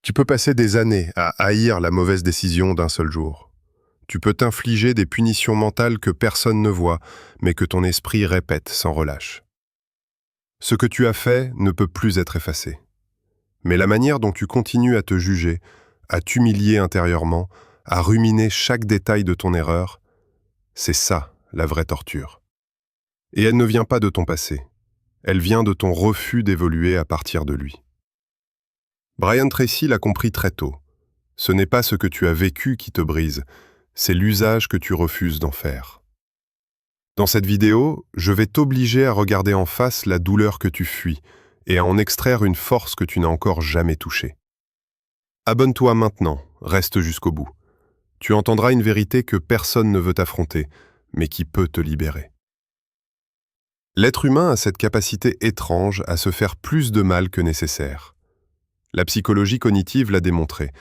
Tu peux passer des années à haïr la mauvaise décision d'un seul jour. Tu peux t'infliger des punitions mentales que personne ne voit, mais que ton esprit répète sans relâche. Ce que tu as fait ne peut plus être effacé. Mais la manière dont tu continues à te juger, à t'humilier intérieurement, à ruminer chaque détail de ton erreur, c'est ça la vraie torture. Et elle ne vient pas de ton passé. Elle vient de ton refus d'évoluer à partir de lui. Brian Tracy l'a compris très tôt. Ce n'est pas ce que tu as vécu qui te brise, c'est l'usage que tu refuses d'en faire. Dans cette vidéo, je vais t'obliger à regarder en face la douleur que tu fuis et à en extraire une force que tu n'as encore jamais touchée. Abonne-toi maintenant, reste jusqu'au bout. Tu entendras une vérité que personne ne veut affronter, mais qui peut te libérer. L'être humain a cette capacité étrange à se faire plus de mal que nécessaire. La psychologie cognitive l'a démontré.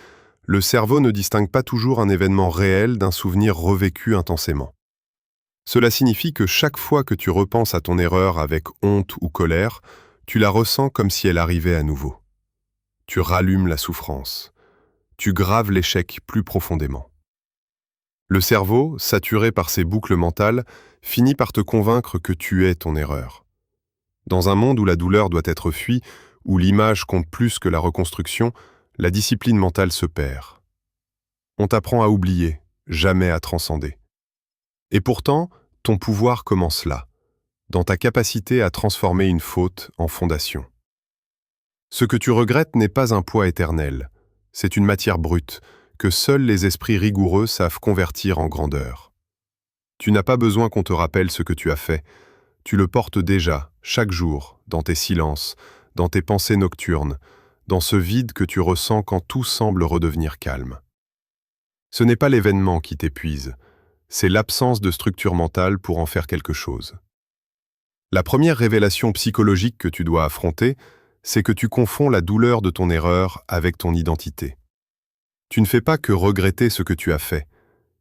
Le cerveau ne distingue pas toujours un événement réel d'un souvenir revécu intensément. Cela signifie que chaque fois que tu repenses à ton erreur avec honte ou colère, tu la ressens comme si elle arrivait à nouveau. Tu rallumes la souffrance. Tu graves l'échec plus profondément. Le cerveau, saturé par ces boucles mentales, finit par te convaincre que tu es ton erreur. Dans un monde où la douleur doit être fuie, où l'image compte plus que la reconstruction, la discipline mentale se perd. On t'apprend à oublier, jamais à transcender. Et pourtant, ton pouvoir commence là, dans ta capacité à transformer une faute en fondation. Ce que tu regrettes n'est pas un poids éternel, c'est une matière brute que seuls les esprits rigoureux savent convertir en grandeur. Tu n'as pas besoin qu'on te rappelle ce que tu as fait, tu le portes déjà, chaque jour, dans tes silences, dans tes pensées nocturnes, dans ce vide que tu ressens quand tout semble redevenir calme. Ce n'est pas l'événement qui t'épuise, c'est l'absence de structure mentale pour en faire quelque chose. La première révélation psychologique que tu dois affronter, c'est que tu confonds la douleur de ton erreur avec ton identité. Tu ne fais pas que regretter ce que tu as fait,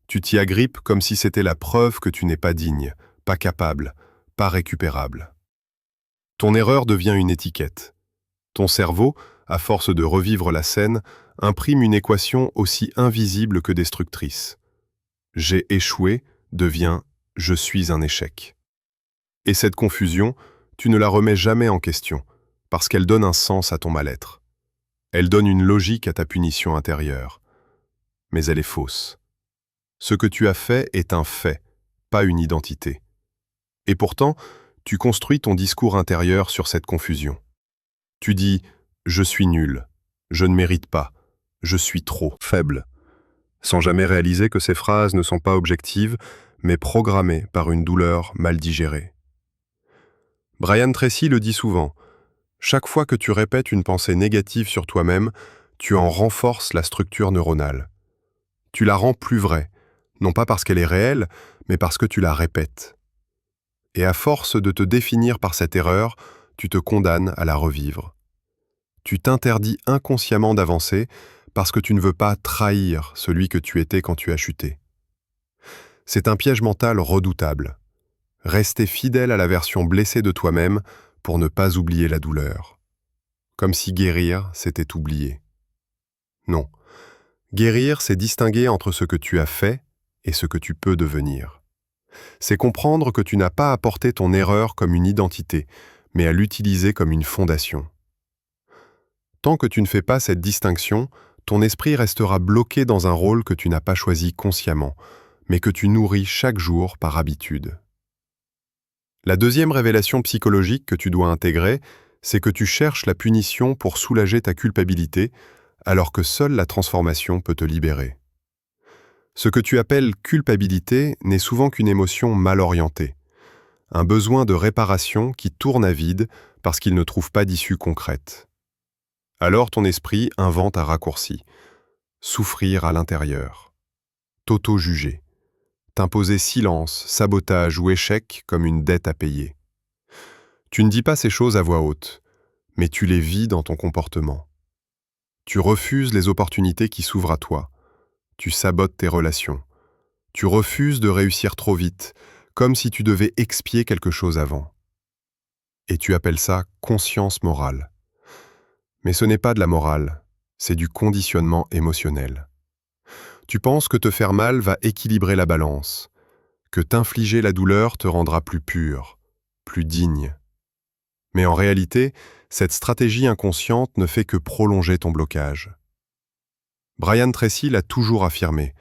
tu t'y agrippes comme si c'était la preuve que tu n'es pas digne, pas capable, pas récupérable. Ton erreur devient une étiquette. Ton cerveau, à force de revivre la scène, imprime une équation aussi invisible que destructrice. J'ai échoué devient je suis un échec. Et cette confusion, tu ne la remets jamais en question, parce qu'elle donne un sens à ton mal-être. Elle donne une logique à ta punition intérieure. Mais elle est fausse. Ce que tu as fait est un fait, pas une identité. Et pourtant, tu construis ton discours intérieur sur cette confusion. Tu dis « je suis nul »,« je ne mérite pas »,« je suis trop faible », sans jamais réaliser que ces phrases ne sont pas objectives, mais programmées par une douleur mal digérée. Brian Tracy le dit souvent, chaque fois que tu répètes une pensée négative sur toi-même, tu en renforces la structure neuronale. Tu la rends plus vraie, non pas parce qu'elle est réelle, mais parce que tu la répètes. Et à force de te définir par cette erreur, tu te condamnes à la revivre. Tu t'interdis inconsciemment d'avancer parce que tu ne veux pas trahir celui que tu étais quand tu as chuté. C'est un piège mental redoutable. Rester fidèle à la version blessée de toi-même pour ne pas oublier la douleur. Comme si guérir, c'était oublier. Non. Guérir, c'est distinguer entre ce que tu as fait et ce que tu peux devenir. C'est comprendre que tu n'as pas à porter ton erreur comme une identité, mais à l'utiliser comme une fondation. Tant que tu ne fais pas cette distinction, ton esprit restera bloqué dans un rôle que tu n'as pas choisi consciemment, mais que tu nourris chaque jour par habitude. La deuxième révélation psychologique que tu dois intégrer, c'est que tu cherches la punition pour soulager ta culpabilité, alors que seule la transformation peut te libérer. Ce que tu appelles culpabilité n'est souvent qu'une émotion mal orientée, un besoin de réparation qui tourne à vide parce qu'il ne trouve pas d'issue concrète. Alors ton esprit invente un raccourci, souffrir à l'intérieur, t'auto-juger, t'imposer silence, sabotage ou échec comme une dette à payer. Tu ne dis pas ces choses à voix haute, mais tu les vis dans ton comportement. Tu refuses les opportunités qui s'ouvrent à toi, tu sabotes tes relations, tu refuses de réussir trop vite, comme si tu devais expier quelque chose avant. Et tu appelles ça conscience morale. Mais ce n'est pas de la morale, C'est du conditionnement émotionnel. Tu penses que te faire mal va équilibrer la balance, que t'infliger la douleur te rendra plus pur, plus digne. Mais en réalité, cette stratégie inconsciente ne fait que prolonger ton blocage. Brian Tracy l'a toujours affirmé,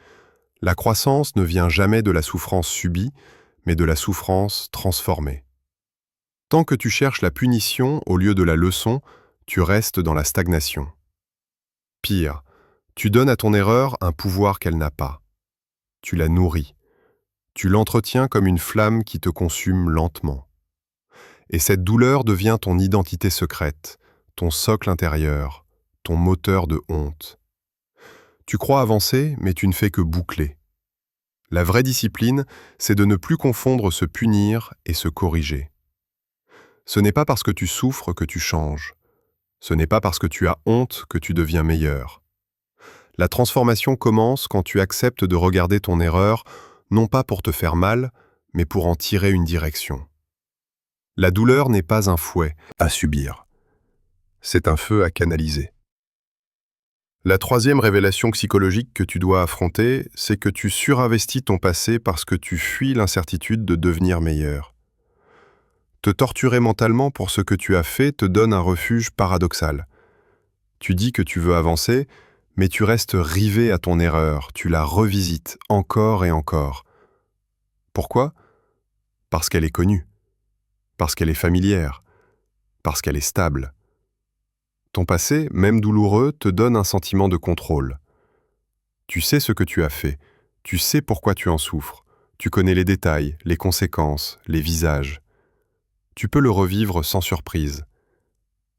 la croissance ne vient jamais de la souffrance subie, mais de la souffrance transformée. Tant que tu cherches la punition au lieu de la leçon, tu restes dans la stagnation. Pire, tu donnes à ton erreur un pouvoir qu'elle n'a pas. Tu la nourris. Tu l'entretiens comme une flamme qui te consume lentement. Et cette douleur devient ton identité secrète, ton socle intérieur, ton moteur de honte. Tu crois avancer, mais tu ne fais que boucler. La vraie discipline, c'est de ne plus confondre se punir et se corriger. Ce n'est pas parce que tu souffres que tu changes. Ce n'est pas parce que tu as honte que tu deviens meilleur. La transformation commence quand tu acceptes de regarder ton erreur, non pas pour te faire mal, mais pour en tirer une direction. La douleur n'est pas un fouet à subir. C'est un feu à canaliser. La troisième révélation psychologique que tu dois affronter, c'est que tu surinvestis ton passé parce que tu fuis l'incertitude de devenir meilleur. Te torturer mentalement pour ce que tu as fait te donne un refuge paradoxal. Tu dis que tu veux avancer, mais tu restes rivé à ton erreur, tu la revisites encore et encore. Pourquoi ? Parce qu'elle est connue, parce qu'elle est familière, parce qu'elle est stable. Ton passé, même douloureux, te donne un sentiment de contrôle. Tu sais ce que tu as fait, tu sais pourquoi tu en souffres, tu connais les détails, les conséquences, les visages. Tu peux le revivre sans surprise.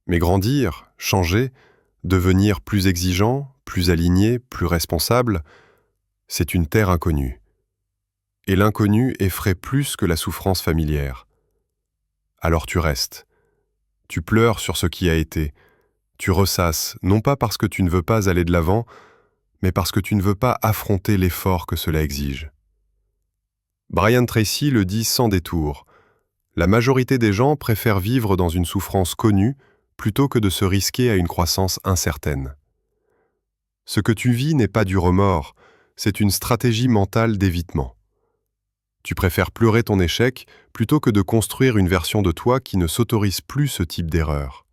Mais grandir, changer, devenir plus exigeant, plus aligné, plus responsable, c'est une terre inconnue. Et l'inconnu effraie plus que la souffrance familière. Alors tu restes. Tu pleures sur ce qui a été. Tu ressasses, non pas parce que tu ne veux pas aller de l'avant, mais parce que tu ne veux pas affronter l'effort que cela exige. Brian Tracy le dit sans détour. La majorité des gens préfèrent vivre dans une souffrance connue plutôt que de se risquer à une croissance incertaine. Ce que tu vis n'est pas du remords, c'est une stratégie mentale d'évitement. Tu préfères pleurer ton échec plutôt que de construire une version de toi qui ne s'autorise plus ce type d'erreur.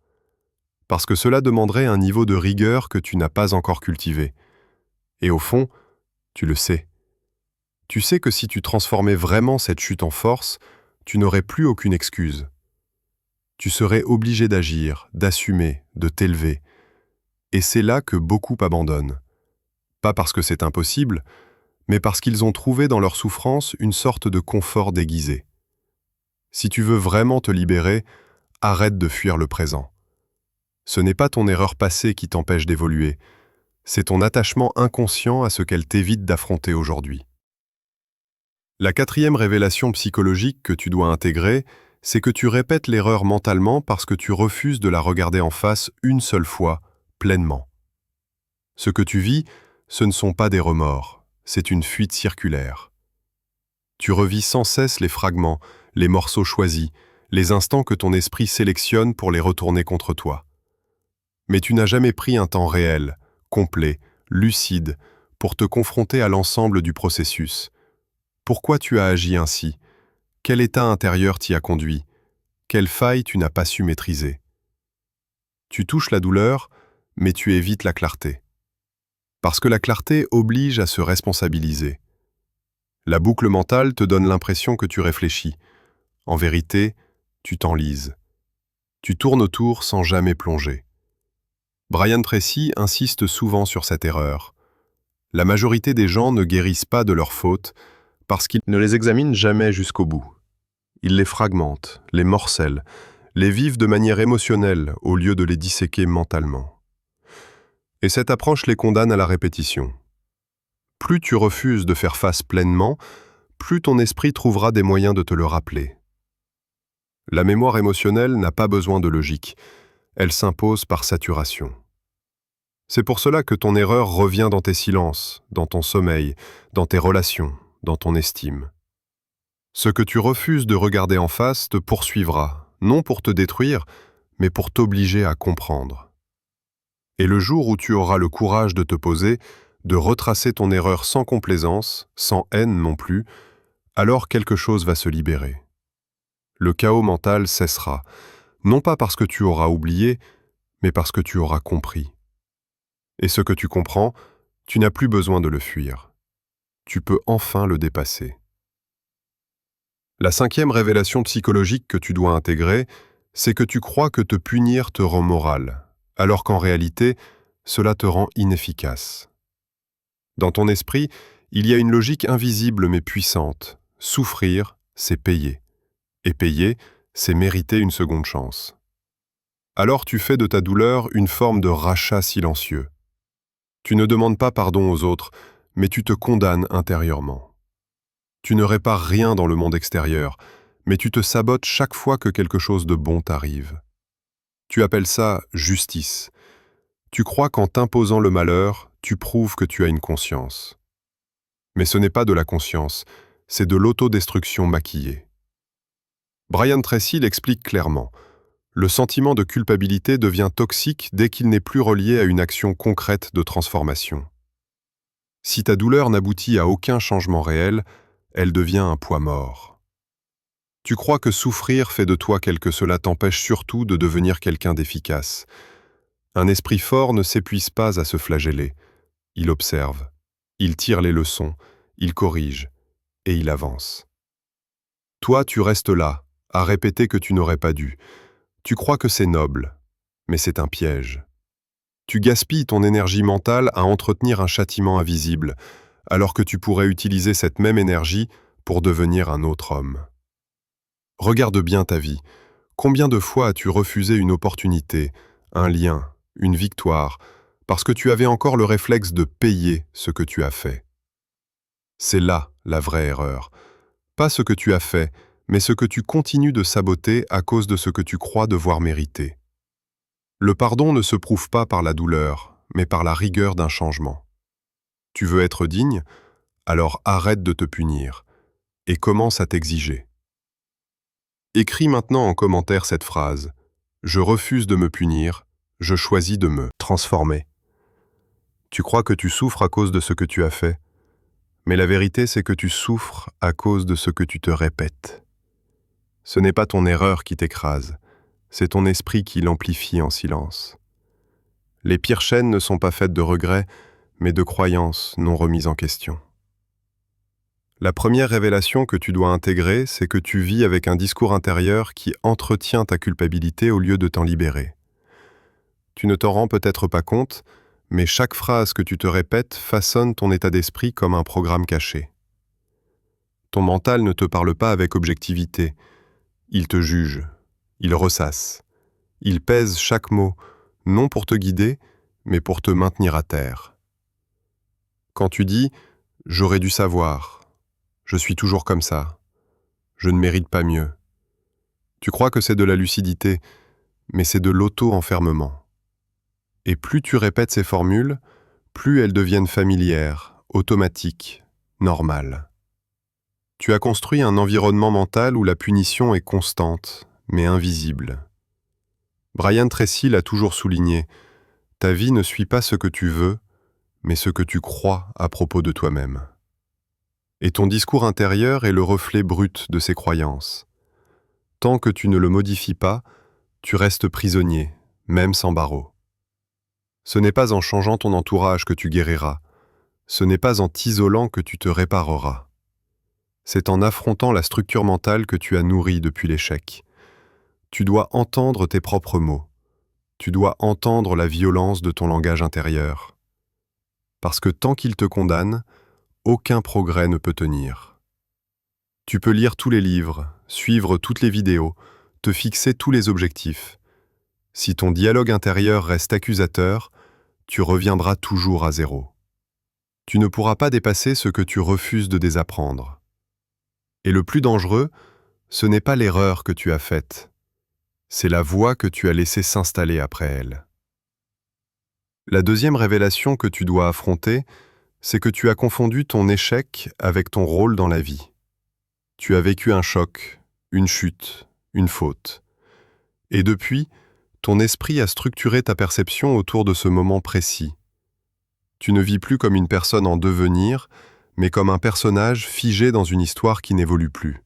Parce que cela demanderait un niveau de rigueur que tu n'as pas encore cultivé. Et au fond, tu le sais. Tu sais que si tu transformais vraiment cette chute en force, tu n'aurais plus aucune excuse. Tu serais obligé d'agir, d'assumer, de t'élever. Et c'est là que beaucoup abandonnent. Pas parce que c'est impossible, mais parce qu'ils ont trouvé dans leur souffrance une sorte de confort déguisé. Si tu veux vraiment te libérer, arrête de fuir le présent. Ce n'est pas ton erreur passée qui t'empêche d'évoluer, c'est ton attachement inconscient à ce qu'elle t'évite d'affronter aujourd'hui. La quatrième révélation psychologique que tu dois intégrer, c'est que tu répètes l'erreur mentalement parce que tu refuses de la regarder en face une seule fois, pleinement. Ce que tu vis, ce ne sont pas des remords, c'est une fuite circulaire. Tu revis sans cesse les fragments, les morceaux choisis, les instants que ton esprit sélectionne pour les retourner contre toi. Mais tu n'as jamais pris un temps réel, complet, lucide, pour te confronter à l'ensemble du processus. Pourquoi tu as agi ainsi ? Quel état intérieur t'y a conduit ? Quelle faille tu n'as pas su maîtriser ? Tu touches la douleur, mais tu évites la clarté. Parce que la clarté oblige à se responsabiliser. La boucle mentale te donne l'impression que tu réfléchis. En vérité, tu t'enlises. Tu tournes autour sans jamais plonger. Brian Tracy insiste souvent sur cette erreur. La majorité des gens ne guérissent pas de leurs fautes parce qu'ils ne les examinent jamais jusqu'au bout. Ils les fragmentent, les morcellent, les vivent de manière émotionnelle au lieu de les disséquer mentalement. Et cette approche les condamne à la répétition. Plus tu refuses de faire face pleinement, plus ton esprit trouvera des moyens de te le rappeler. La mémoire émotionnelle n'a pas besoin de logique, elle s'impose par saturation. C'est pour cela que ton erreur revient dans tes silences, dans ton sommeil, dans tes relations, dans ton estime. Ce que tu refuses de regarder en face te poursuivra, non pour te détruire, mais pour t'obliger à comprendre. Et le jour où tu auras le courage de te poser, de retracer ton erreur sans complaisance, sans haine non plus, alors quelque chose va se libérer. Le chaos mental cessera, non pas parce que tu auras oublié, mais parce que tu auras compris. Et ce que tu comprends, tu n'as plus besoin de le fuir. Tu peux enfin le dépasser. La cinquième révélation psychologique que tu dois intégrer, c'est que tu crois que te punir te rend moral, alors qu'en réalité, cela te rend inefficace. Dans ton esprit, il y a une logique invisible mais puissante. Souffrir, c'est payer. Et payer, c'est mériter une seconde chance. Alors tu fais de ta douleur une forme de rachat silencieux. Tu ne demandes pas pardon aux autres, mais tu te condamnes intérieurement. Tu ne répares rien dans le monde extérieur, mais tu te sabotes chaque fois que quelque chose de bon t'arrive. Tu appelles ça justice. Tu crois qu'en t'imposant le malheur, tu prouves que tu as une conscience. Mais ce n'est pas de la conscience, c'est de l'autodestruction maquillée. Brian Tracy l'explique clairement. Le sentiment de culpabilité devient toxique dès qu'il n'est plus relié à une action concrète de transformation. Si ta douleur n'aboutit à aucun changement réel, elle devient un poids mort. Tu crois que souffrir fait de toi quelque cela t'empêche surtout de devenir quelqu'un d'efficace. Un esprit fort ne s'épuise pas à se flageller. Il observe, il tire les leçons, il corrige, et il avance. Toi, tu restes là, à répéter que tu n'aurais pas dû. Tu crois que c'est noble, mais c'est un piège. Tu gaspilles ton énergie mentale à entretenir un châtiment invisible, alors que tu pourrais utiliser cette même énergie pour devenir un autre homme. Regarde bien ta vie. Combien de fois as-tu refusé une opportunité, un lien, une victoire, parce que tu avais encore le réflexe de payer ce que tu as fait? C'est là la vraie erreur. Pas ce que tu as fait, mais ce que tu continues de saboter à cause de ce que tu crois devoir mériter. Le pardon ne se prouve pas par la douleur, mais par la rigueur d'un changement. Tu veux être digne? Alors arrête de te punir et commence à t'exiger. Écris maintenant en commentaire cette phrase. Je refuse de me punir, je choisis de me transformer. Tu crois que tu souffres à cause de ce que tu as fait, mais la vérité c'est que tu souffres à cause de ce que tu te répètes. Ce n'est pas ton erreur qui t'écrase, c'est ton esprit qui l'amplifie en silence. Les pires chaînes ne sont pas faites de regrets, mais de croyances non remises en question. La première révélation que tu dois intégrer, c'est que tu vis avec un discours intérieur qui entretient ta culpabilité au lieu de t'en libérer. Tu ne t'en rends peut-être pas compte, mais chaque phrase que tu te répètes façonne ton état d'esprit comme un programme caché. Ton mental ne te parle pas avec objectivité. Il te juge, il ressasse, il pèse chaque mot, non pour te guider, mais pour te maintenir à terre. Quand tu dis « j'aurais dû savoir », je suis toujours comme ça. Je ne mérite pas mieux. Tu crois que c'est de la lucidité, mais c'est de l'auto-enfermement. Et plus tu répètes ces formules, plus elles deviennent familières, automatiques, normales. Tu as construit un environnement mental où la punition est constante, mais invisible. Brian Tracy l'a toujours souligné, ta vie ne suit pas ce que tu veux, mais ce que tu crois à propos de toi-même. Et ton discours intérieur est le reflet brut de ces croyances. Tant que tu ne le modifies pas, tu restes prisonnier, même sans barreaux. Ce n'est pas en changeant ton entourage que tu guériras. Ce n'est pas en t'isolant que tu te répareras. C'est en affrontant la structure mentale que tu as nourrie depuis l'échec. Tu dois entendre tes propres mots. Tu dois entendre la violence de ton langage intérieur. Parce que tant qu'il te condamne, aucun progrès ne peut tenir. Tu peux lire tous les livres, suivre toutes les vidéos, te fixer tous les objectifs. Si ton dialogue intérieur reste accusateur, tu reviendras toujours à zéro. Tu ne pourras pas dépasser ce que tu refuses de désapprendre. Et le plus dangereux, ce n'est pas l'erreur que tu as faite, c'est la voix que tu as laissée s'installer après elle. La deuxième révélation que tu dois affronter, c'est que tu as confondu ton échec avec ton rôle dans la vie. Tu as vécu un choc, une chute, une faute. Et depuis, Ton esprit a structuré ta perception autour de ce moment précis. Tu ne vis plus comme une personne en devenir, mais comme un personnage figé dans une histoire qui n'évolue plus.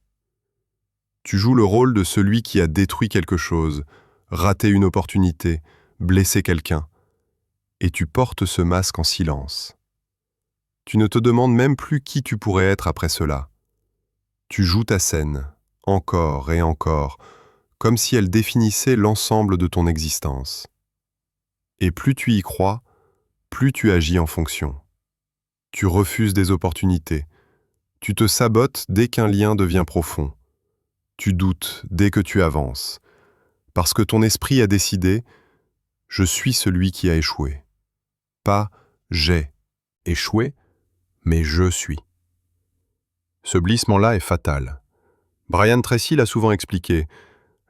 Tu joues le rôle de celui qui a détruit quelque chose, raté une opportunité, blessé quelqu'un. Et tu portes ce masque en silence. Tu ne te demandes même plus qui tu pourrais être après cela. Tu joues ta scène, encore et encore, comme si elle définissait l'ensemble de ton existence. Et plus tu y crois, plus tu agis en fonction. Tu refuses des opportunités. Tu te sabotes dès qu'un lien devient profond. Tu doutes dès que tu avances. Parce que ton esprit a décidé « Je suis celui qui a échoué ». Pas « j'ai échoué », mais « je suis ». Ce glissement-là est fatal. Brian Tracy l'a souvent expliqué.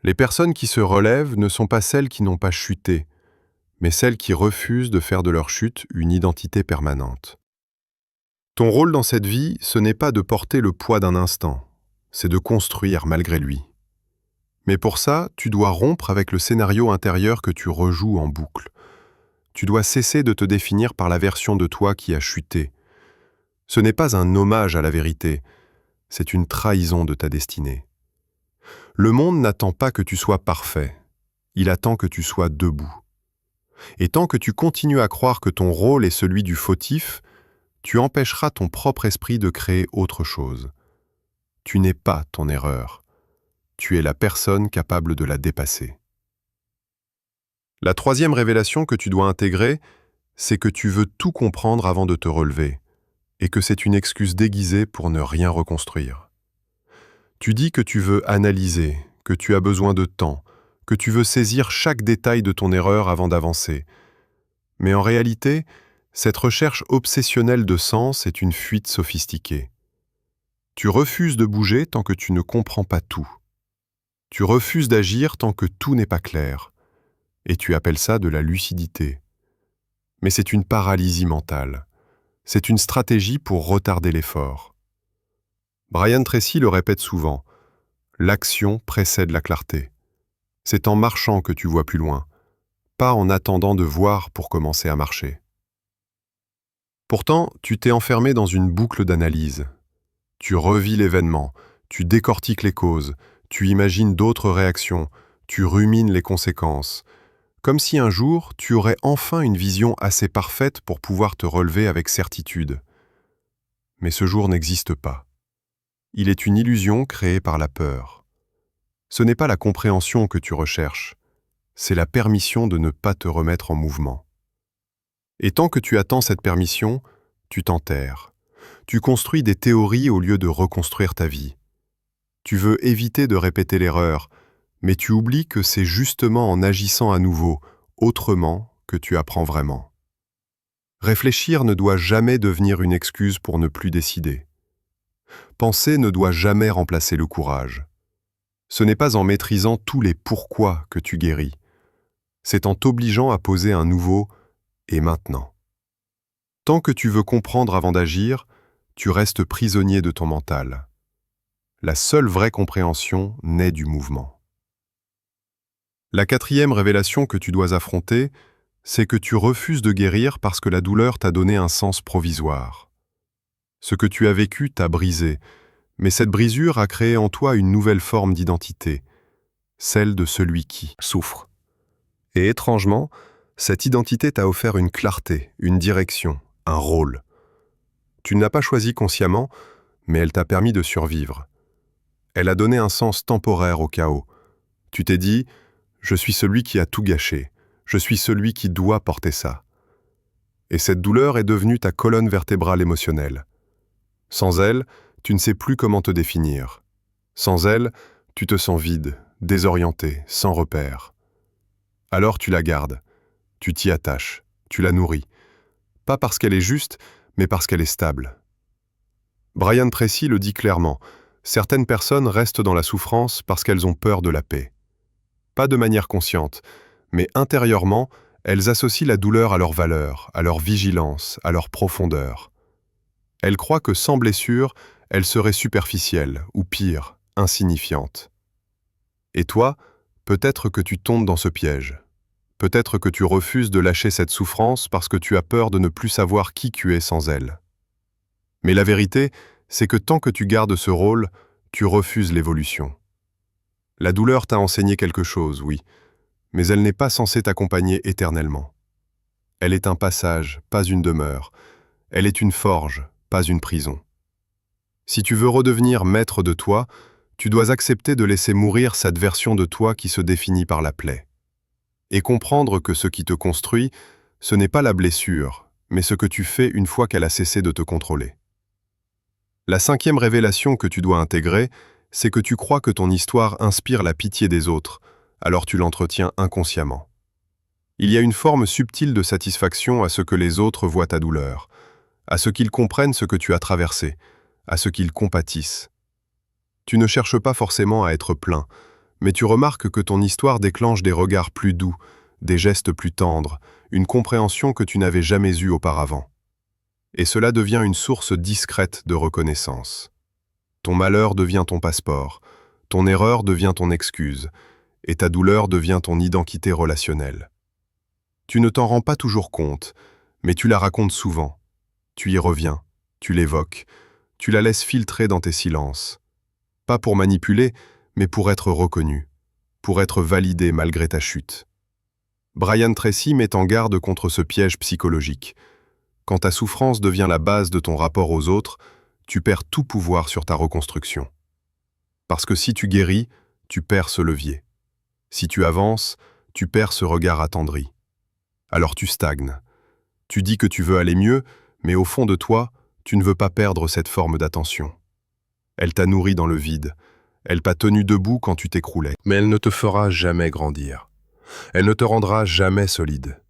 Les personnes qui se relèvent ne sont pas celles qui n'ont pas chuté, mais celles qui refusent de faire de leur chute une identité permanente. Ton rôle dans cette vie, ce n'est pas de porter le poids d'un instant, c'est de construire malgré lui. Mais pour ça, tu dois rompre avec le scénario intérieur que tu rejoues en boucle. Tu dois cesser de te définir par la version de toi qui a chuté. Ce n'est pas un hommage à la vérité, c'est une trahison de ta destinée. Le monde n'attend pas que tu sois parfait, il attend que tu sois debout. Et tant que tu continues à croire que ton rôle est celui du fautif, tu empêcheras ton propre esprit de créer autre chose. Tu n'es pas ton erreur. Tu es la personne capable de la dépasser. La troisième révélation que tu dois intégrer, c'est que tu veux tout comprendre avant de te relever, et que c'est une excuse déguisée pour ne rien reconstruire. Tu dis que tu veux analyser, que tu as besoin de temps, que tu veux saisir chaque détail de ton erreur avant d'avancer. Mais en réalité, cette recherche obsessionnelle de sens est une fuite sophistiquée. Tu refuses de bouger tant que tu ne comprends pas tout. Tu refuses d'agir tant que tout n'est pas clair. Et tu appelles ça de la lucidité. Mais c'est une paralysie mentale. C'est une stratégie pour retarder l'effort. Brian Tracy le répète souvent, l'action précède la clarté. C'est en marchant que tu vois plus loin, pas en attendant de voir pour commencer à marcher. Pourtant, tu t'es enfermé dans une boucle d'analyse. Tu revis l'événement, tu décortiques les causes, tu imagines d'autres réactions, tu rumines les conséquences, comme si un jour tu aurais enfin une vision assez parfaite pour pouvoir te relever avec certitude. Mais ce jour n'existe pas. Il est une illusion créée par la peur. Ce n'est pas la compréhension que tu recherches, c'est la permission de ne pas te remettre en mouvement. Et tant que tu attends cette permission, tu t'enterres. Tu construis des théories au lieu de reconstruire ta vie. Tu veux éviter de répéter l'erreur, mais tu oublies que c'est justement en agissant à nouveau, autrement, que tu apprends vraiment. Réfléchir ne doit jamais devenir une excuse pour ne plus décider. Penser ne doit jamais remplacer le courage. Ce n'est pas en maîtrisant tous les pourquoi que tu guéris. C'est en t'obligeant à poser un nouveau « et maintenant ». Tant que tu veux comprendre avant d'agir, tu restes prisonnier de ton mental. La seule vraie compréhension naît du mouvement. La quatrième révélation que tu dois affronter, c'est que tu refuses de guérir parce que la douleur t'a donné un sens provisoire. Ce que tu as vécu t'a brisé, mais cette brisure a créé en toi une nouvelle forme d'identité, celle de celui qui souffre. Et étrangement, cette identité t'a offert une clarté, une direction, un rôle. Tu ne l'as pas choisi consciemment, mais elle t'a permis de survivre. Elle a donné un sens temporaire au chaos. Tu t'es dit « Je suis celui qui a tout gâché. Je suis celui qui doit porter ça. » Et cette douleur est devenue ta colonne vertébrale émotionnelle. Sans elle, tu ne sais plus comment te définir. Sans elle, tu te sens vide, désorienté, sans repère. Alors tu la gardes, tu t'y attaches, tu la nourris. Pas parce qu'elle est juste, mais parce qu'elle est stable. Brian Tracy le dit clairement, certaines personnes restent dans la souffrance parce qu'elles ont peur de la paix. Pas de manière consciente, mais intérieurement, elles associent la douleur à leur valeur, à leur vigilance, à leur profondeur. Elles croient que sans blessure, elles seraient superficielles, ou pire, insignifiantes. Et toi, peut-être que tu tombes dans ce piège. Peut-être que tu refuses de lâcher cette souffrance parce que tu as peur de ne plus savoir qui tu es sans elle. Mais la vérité, c'est que tant que tu gardes ce rôle, tu refuses l'évolution. La douleur t'a enseigné quelque chose, oui, mais elle n'est pas censée t'accompagner éternellement. Elle est un passage, pas une demeure. Elle est une forge, pas une prison. Si tu veux redevenir maître de toi, tu dois accepter de laisser mourir cette version de toi qui se définit par la plaie. Et comprendre que ce qui te construit, ce n'est pas la blessure, mais ce que tu fais une fois qu'elle a cessé de te contrôler. La cinquième révélation que tu dois intégrer, c'est que tu crois que ton histoire inspire la pitié des autres, alors tu l'entretiens inconsciemment. Il y a une forme subtile de satisfaction à ce que les autres voient ta douleur, à ce qu'ils comprennent ce que tu as traversé, à ce qu'ils compatissent. Tu ne cherches pas forcément à être plein, mais tu remarques que ton histoire déclenche des regards plus doux, des gestes plus tendres, une compréhension que tu n'avais jamais eue auparavant. Et cela devient une source discrète de reconnaissance. Ton malheur devient ton passeport, ton erreur devient ton excuse, et ta douleur devient ton identité relationnelle. Tu ne t'en rends pas toujours compte, mais tu la racontes souvent. Tu y reviens, tu l'évoques, tu la laisses filtrer dans tes silences. Pas pour manipuler, mais pour être reconnu, pour être validé malgré ta chute. Brian Tracy met en garde contre ce piège psychologique. Quand ta souffrance devient la base de ton rapport aux autres, tu perds tout pouvoir sur ta reconstruction. Parce que si tu guéris, tu perds ce levier. Si tu avances, tu perds ce regard attendri. Alors tu stagnes. Tu dis que tu veux aller mieux, mais au fond de toi, tu ne veux pas perdre cette forme d'attention. Elle t'a nourri dans le vide. Elle t'a tenu debout quand tu t'écroulais. Mais elle ne te fera jamais grandir. Elle ne te rendra jamais solide.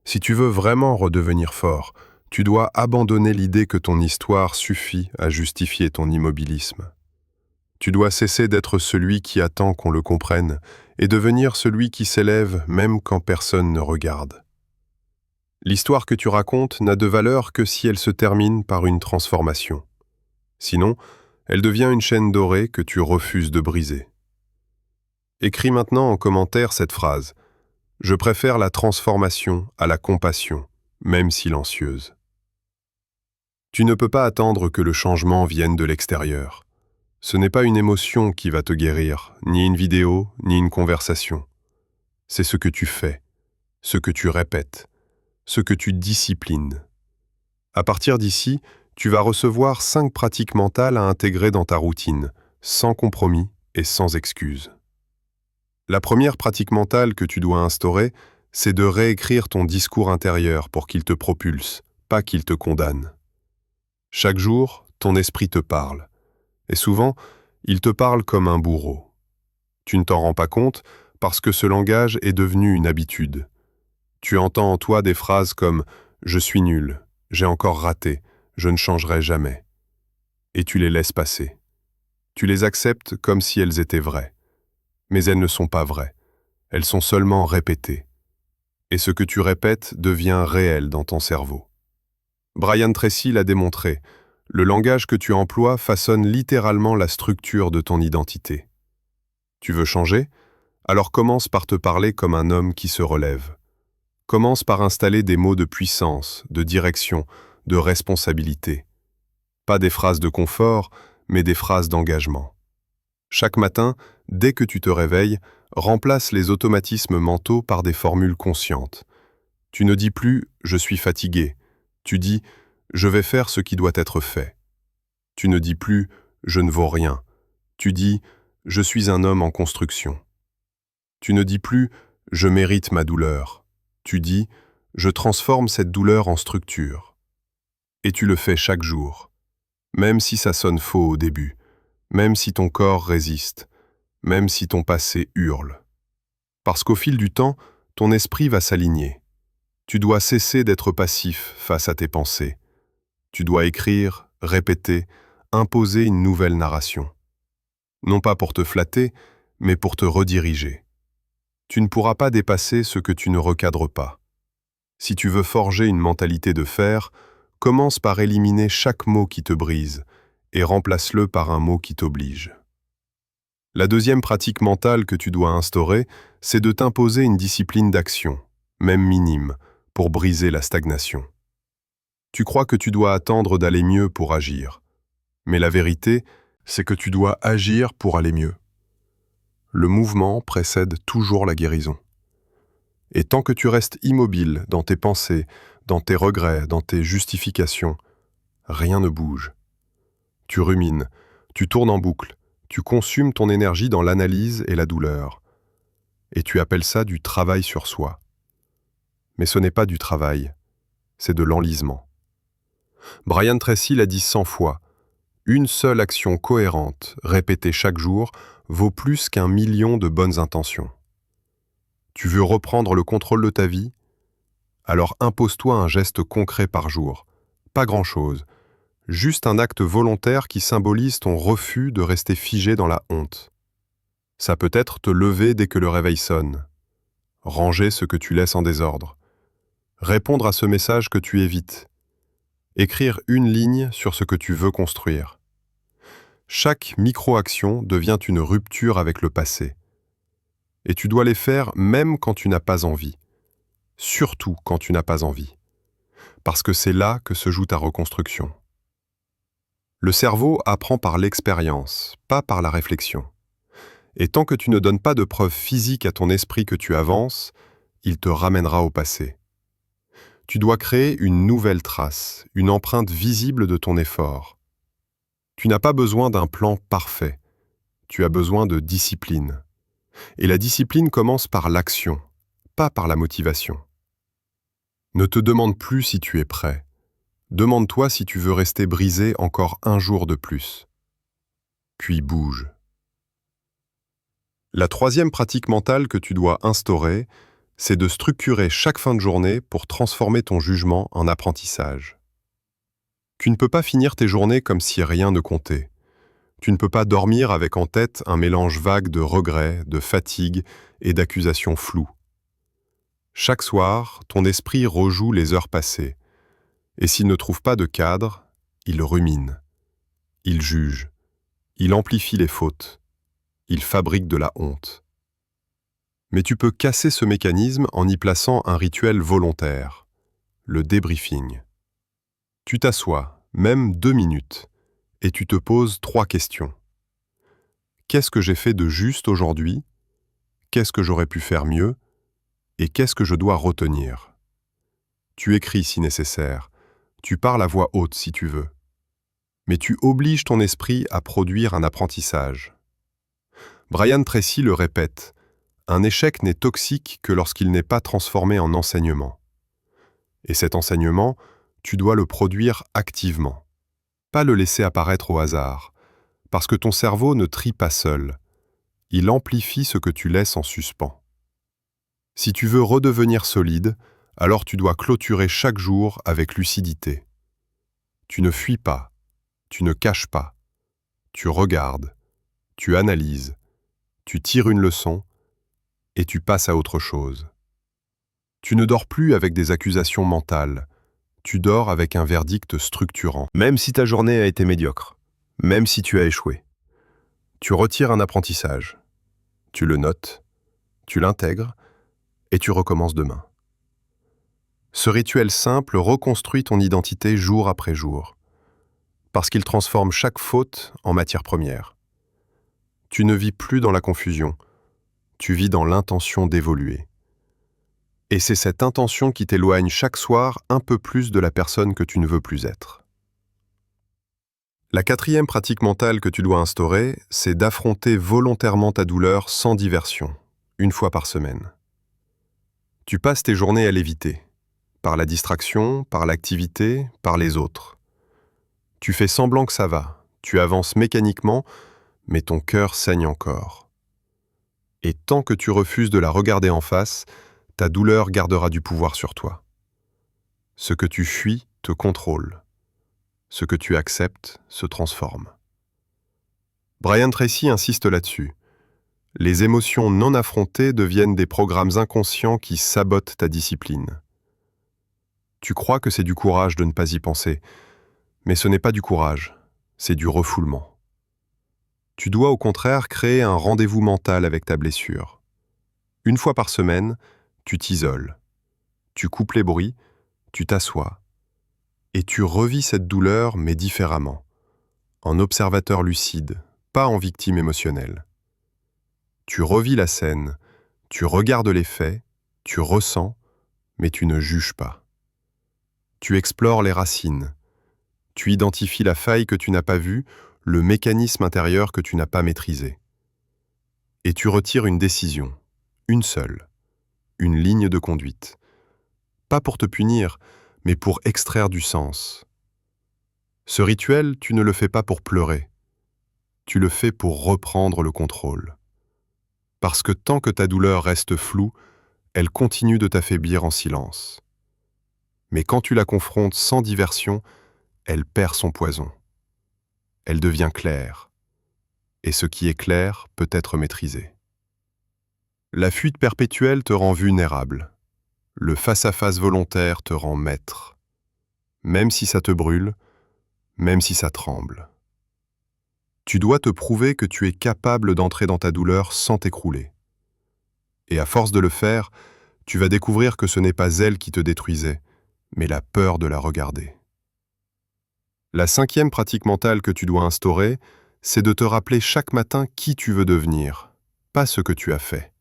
Si tu veux vraiment redevenir fort, tu dois abandonner l'idée que ton histoire suffit à justifier ton immobilisme. Tu dois cesser d'être celui qui attend qu'on le comprenne et devenir celui qui s'élève même quand personne ne regarde. L'histoire que tu racontes n'a de valeur que si elle se termine par une transformation. Sinon, elle devient une chaîne dorée que tu refuses de briser. Écris maintenant en commentaire cette phrase. Je préfère la transformation à la compassion, même silencieuse. Tu ne peux pas attendre que le changement vienne de l'extérieur. Ce n'est pas une émotion qui va te guérir, ni une vidéo, ni une conversation. C'est ce que tu fais, ce que tu répètes, ce que tu disciplines. À partir d'ici, tu vas recevoir 5 pratiques mentales à intégrer dans ta routine, sans compromis et sans excuse. La première pratique mentale que tu dois instaurer, c'est de réécrire ton discours intérieur pour qu'il te propulse, pas qu'il te condamne. Chaque jour, ton esprit te parle. Et souvent, il te parle comme un bourreau. Tu ne t'en rends pas compte parce que ce langage est devenu une habitude. Tu entends en toi des phrases comme « Je suis nul, j'ai encore raté, je ne changerai jamais ». Et tu les laisses passer. Tu les acceptes comme si elles étaient vraies. Mais elles ne sont pas vraies. Elles sont seulement répétées. Et ce que tu répètes devient réel dans ton cerveau. Brian Tracy l'a démontré. Le langage que tu emploies façonne littéralement la structure de ton identité. Tu veux changer? Alors commence par te parler comme un homme qui se relève. Commence par installer des mots de puissance, de direction, de responsabilité. Pas des phrases de confort, mais des phrases d'engagement. Chaque matin, dès que tu te réveilles, remplace les automatismes mentaux par des formules conscientes. Tu ne dis plus « je suis fatigué », tu dis « je vais faire ce qui doit être fait ». Tu ne dis plus « je ne vaux rien », tu dis « je suis un homme en construction ». Tu ne dis plus « je mérite ma douleur », tu dis « je transforme cette douleur en structure ». Et tu le fais chaque jour, même si ça sonne faux au début, même si ton corps résiste, même si ton passé hurle. Parce qu'au fil du temps, ton esprit va s'aligner. Tu dois cesser d'être passif face à tes pensées. Tu dois écrire, répéter, imposer une nouvelle narration. Non pas pour te flatter, mais pour te rediriger. Tu ne pourras pas dépasser ce que tu ne recadres pas. Si tu veux forger une mentalité de fer, commence par éliminer chaque mot qui te brise et remplace-le par un mot qui t'oblige. La deuxième pratique mentale que tu dois instaurer, c'est de t'imposer une discipline d'action, même minime, pour briser la stagnation. Tu crois que tu dois attendre d'aller mieux pour agir, mais la vérité, c'est que tu dois agir pour aller mieux. Le mouvement précède toujours la guérison. Et tant que tu restes immobile dans tes pensées, dans tes regrets, dans tes justifications, rien ne bouge. Tu rumines, tu tournes en boucle, tu consumes ton énergie dans l'analyse et la douleur. Et tu appelles ça du travail sur soi. Mais ce n'est pas du travail, c'est de l'enlisement. Brian Tracy l'a dit 100 fois, une seule action cohérente, répétée chaque jour, vaut plus qu'1 million de bonnes intentions. Tu veux reprendre le contrôle de ta vie? Alors impose-toi un geste concret par jour. Pas grand-chose, juste un acte volontaire qui symbolise ton refus de rester figé dans la honte. Ça peut être te lever dès que le réveil sonne, ranger ce que tu laisses en désordre, répondre à ce message que tu évites, écrire une ligne sur ce que tu veux construire. Chaque micro-action devient une rupture avec le passé. Et tu dois les faire même quand tu n'as pas envie. Surtout quand tu n'as pas envie. Parce que c'est là que se joue ta reconstruction. Le cerveau apprend par l'expérience, pas par la réflexion. Et tant que tu ne donnes pas de preuves physiques à ton esprit que tu avances, il te ramènera au passé. Tu dois créer une nouvelle trace, une empreinte visible de ton effort. Tu n'as pas besoin d'un plan parfait. Tu as besoin de discipline. Et la discipline commence par l'action, pas par la motivation. Ne te demande plus si tu es prêt. Demande-toi si tu veux rester brisé encore un jour de plus. Puis bouge. La troisième pratique mentale que tu dois instaurer, c'est de structurer chaque fin de journée pour transformer ton jugement en apprentissage. Tu ne peux pas finir tes journées comme si rien ne comptait. Tu ne peux pas dormir avec en tête un mélange vague de regrets, de fatigue et d'accusations floues. Chaque soir, ton esprit rejoue les heures passées. Et s'il ne trouve pas de cadre, il rumine. Il juge. Il amplifie les fautes. Il fabrique de la honte. Mais tu peux casser ce mécanisme en y plaçant un rituel volontaire, le débriefing. Tu t'assois, même 2 minutes, et tu te poses 3 questions. Qu'est-ce que j'ai fait de juste aujourd'hui? Qu'est-ce que j'aurais pu faire mieux? Et qu'est-ce que je dois retenir? Tu écris si nécessaire, tu parles à voix haute si tu veux. Mais tu obliges ton esprit à produire un apprentissage. Brian Tracy le répète, un échec n'est toxique que lorsqu'il n'est pas transformé en enseignement. Et cet enseignement, tu dois le produire activement. Pas le laisser apparaître au hasard, parce que ton cerveau ne trie pas seul. Il amplifie ce que tu laisses en suspens. Si tu veux redevenir solide, alors tu dois clôturer chaque jour avec lucidité. Tu ne fuis pas, tu ne caches pas, tu regardes, tu analyses, tu tires une leçon et tu passes à autre chose. Tu ne dors plus avec des accusations mentales, tu dors avec un verdict structurant. Même si ta journée a été médiocre, même si tu as échoué, tu retires un apprentissage, tu le notes, tu l'intègres et tu recommences demain. Ce rituel simple reconstruit ton identité jour après jour, parce qu'il transforme chaque faute en matière première. Tu ne vis plus dans la confusion, tu vis dans l'intention d'évoluer. Et c'est cette intention qui t'éloigne chaque soir un peu plus de la personne que tu ne veux plus être. La quatrième pratique mentale que tu dois instaurer, c'est d'affronter volontairement ta douleur sans diversion, une fois par semaine. Tu passes tes journées à l'éviter, par la distraction, par l'activité, par les autres. Tu fais semblant que ça va, tu avances mécaniquement, mais ton cœur saigne encore. Et tant que tu refuses de la regarder en face, ta douleur gardera du pouvoir sur toi. Ce que tu fuis te contrôle. Ce que tu acceptes se transforme. Brian Tracy insiste là-dessus. Les émotions non affrontées deviennent des programmes inconscients qui sabotent ta discipline. Tu crois que c'est du courage de ne pas y penser, mais ce n'est pas du courage, c'est du refoulement. Tu dois au contraire créer un rendez-vous mental avec ta blessure. Une fois par semaine, tu t'isoles. Tu coupes les bruits, tu t'assois. Et tu revis cette douleur, mais différemment. En observateur lucide, pas en victime émotionnelle. Tu revis la scène, tu regardes les faits, tu ressens, mais tu ne juges pas. Tu explores les racines. Tu identifies la faille que tu n'as pas vue, le mécanisme intérieur que tu n'as pas maîtrisé. Et tu retires une décision, une seule, une ligne de conduite. Pas pour te punir, mais pour extraire du sens. Ce rituel, tu ne le fais pas pour pleurer. Tu le fais pour reprendre le contrôle. Parce que tant que ta douleur reste floue, elle continue de t'affaiblir en silence. Mais quand tu la confrontes sans diversion, elle perd son poison. Elle devient claire. Et ce qui est clair peut être maîtrisé. La fuite perpétuelle te rend vulnérable. Le face-à-face volontaire te rend maître. Même si ça te brûle, même si ça tremble. Tu dois te prouver que tu es capable d'entrer dans ta douleur sans t'écrouler. Et à force de le faire, tu vas découvrir que ce n'est pas elle qui te détruisait, mais la peur de la regarder. La 5e pratique mentale que tu dois instaurer, c'est de te rappeler chaque matin qui tu veux devenir, pas ce que tu as fait.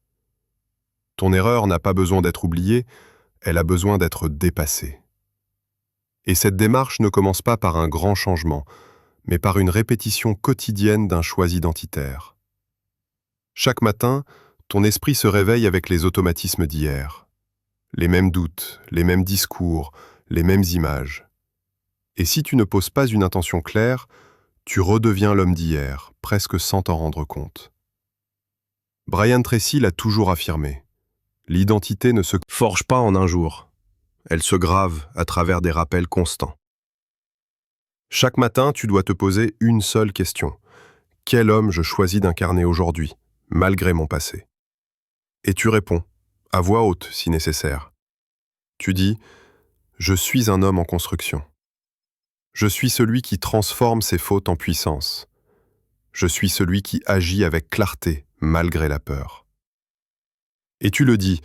Ton erreur n'a pas besoin d'être oubliée, elle a besoin d'être dépassée. Et cette démarche ne commence pas par un grand changement, mais par une répétition quotidienne d'un choix identitaire. Chaque matin, ton esprit se réveille avec les automatismes d'hier. Les mêmes doutes, les mêmes discours, les mêmes images. Et si tu ne poses pas une intention claire, tu redeviens l'homme d'hier, presque sans t'en rendre compte. Brian Tracy l'a toujours affirmé. L'identité ne se forge pas en un jour. Elle se grave à travers des rappels constants. Chaque matin, tu dois te poser une seule question. Quel homme je choisis d'incarner aujourd'hui, malgré mon passé? Et tu réponds, à voix haute si nécessaire. Tu dis, je suis un homme en construction. Je suis celui qui transforme ses fautes en puissance. Je suis celui qui agit avec clarté, malgré la peur. Et tu le dis,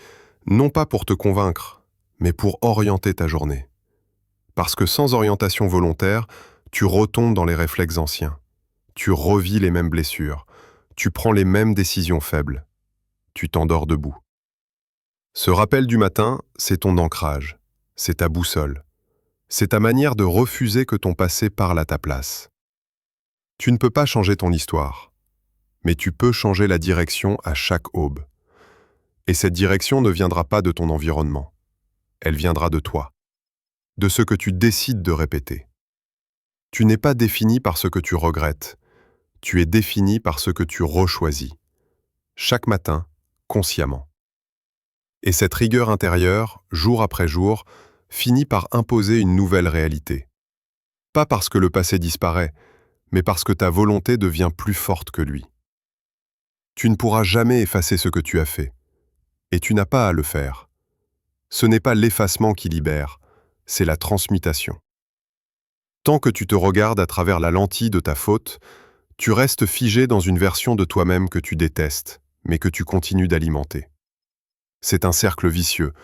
non pas pour te convaincre, mais pour orienter ta journée. Parce que sans orientation volontaire, tu retombes dans les réflexes anciens. Tu revis les mêmes blessures. Tu prends les mêmes décisions faibles. Tu t'endors debout. Ce rappel du matin, c'est ton ancrage. C'est ta boussole. C'est ta manière de refuser que ton passé parle à ta place. Tu ne peux pas changer ton histoire, mais tu peux changer la direction à chaque aube. Et cette direction ne viendra pas de ton environnement. Elle viendra de toi, de ce que tu décides de répéter. Tu n'es pas défini par ce que tu regrettes. Tu es défini par ce que tu rechoisis. Chaque matin, consciemment. Et cette rigueur intérieure, jour après jour, finit par imposer une nouvelle réalité. Pas parce que le passé disparaît, mais parce que ta volonté devient plus forte que lui. Tu ne pourras jamais effacer ce que tu as fait. Et tu n'as pas à le faire. Ce n'est pas l'effacement qui libère, c'est la transmutation. Tant que tu te regardes à travers la lentille de ta faute, tu restes figé dans une version de toi-même que tu détestes, mais que tu continues d'alimenter. C'est un cercle vicieux.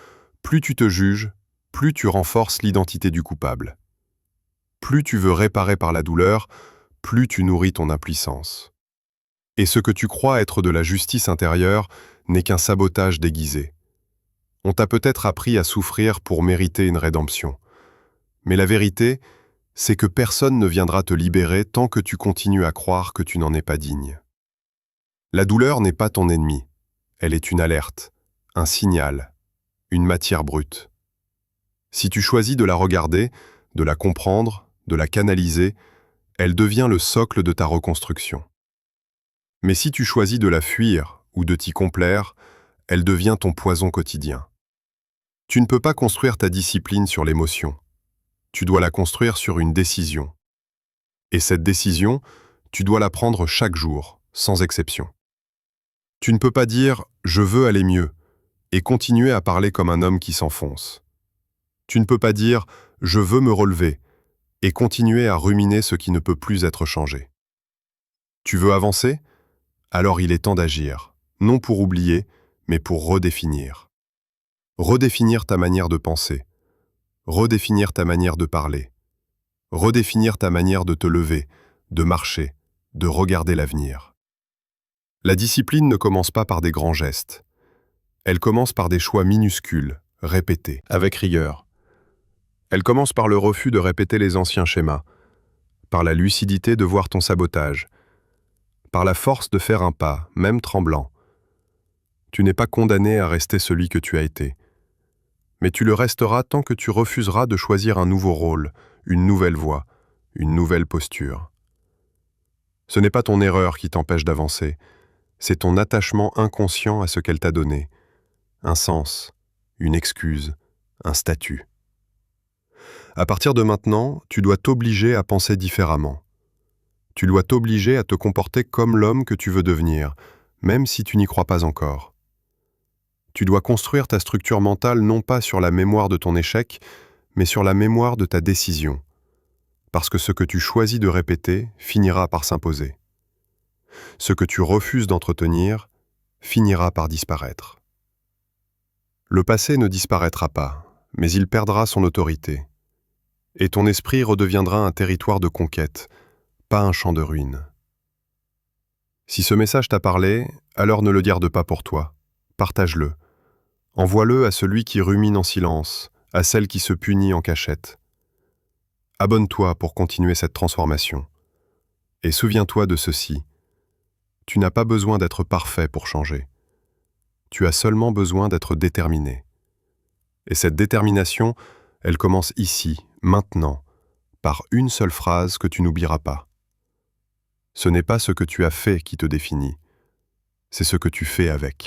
Plus tu te juges, plus tu renforces l'identité du coupable. Plus tu veux réparer par la douleur, plus tu nourris ton impuissance. Et ce que tu crois être de la justice intérieure n'est qu'un sabotage déguisé. On t'a peut-être appris à souffrir pour mériter une rédemption. Mais la vérité, c'est que personne ne viendra te libérer tant que tu continues à croire que tu n'en es pas digne. La douleur n'est pas ton ennemi. Elle est une alerte, un signal, une matière brute. Si tu choisis de la regarder, de la comprendre, de la canaliser, elle devient le socle de ta reconstruction. Mais si tu choisis de la fuir ou de t'y complaire, elle devient ton poison quotidien. Tu ne peux pas construire ta discipline sur l'émotion. Tu dois la construire sur une décision. Et cette décision, tu dois la prendre chaque jour, sans exception. Tu ne peux pas dire « je veux aller mieux » et continuer à parler comme un homme qui s'enfonce. Tu ne peux pas dire « je veux me relever » et continuer à ruminer ce qui ne peut plus être changé. Tu veux avancer? Alors il est temps d'agir, non pour oublier, mais pour redéfinir. Redéfinir ta manière de penser, redéfinir ta manière de parler, redéfinir ta manière de te lever, de marcher, de regarder l'avenir. La discipline ne commence pas par des grands gestes. Elle commence par des choix minuscules, répétés, avec rigueur. Elle commence par le refus de répéter les anciens schémas, par la lucidité de voir ton sabotage, par la force de faire un pas, même tremblant. Tu n'es pas condamné à rester celui que tu as été, mais tu le resteras tant que tu refuseras de choisir un nouveau rôle, une nouvelle voie, une nouvelle posture. Ce n'est pas ton erreur qui t'empêche d'avancer, c'est ton attachement inconscient à ce qu'elle t'a donné, un sens, une excuse, un statut. À partir de maintenant, tu dois t'obliger à penser différemment. Tu dois t'obliger à te comporter comme l'homme que tu veux devenir, même si tu n'y crois pas encore. Tu dois construire ta structure mentale non pas sur la mémoire de ton échec, mais sur la mémoire de ta décision. Parce que ce que tu choisis de répéter finira par s'imposer. Ce que tu refuses d'entretenir finira par disparaître. Le passé ne disparaîtra pas, mais il perdra son autorité. Et ton esprit redeviendra un territoire de conquête, pas un champ de ruines. Si ce message t'a parlé, alors ne le garde pas pour toi. Partage-le. Envoie-le à celui qui rumine en silence, à celle qui se punit en cachette. Abonne-toi pour continuer cette transformation. Et souviens-toi de ceci. Tu n'as pas besoin d'être parfait pour changer. Tu as seulement besoin d'être déterminé. Et cette détermination, elle commence ici, maintenant, par une seule phrase que tu n'oublieras pas. Ce n'est pas ce que tu as fait qui te définit, c'est ce que tu fais avec.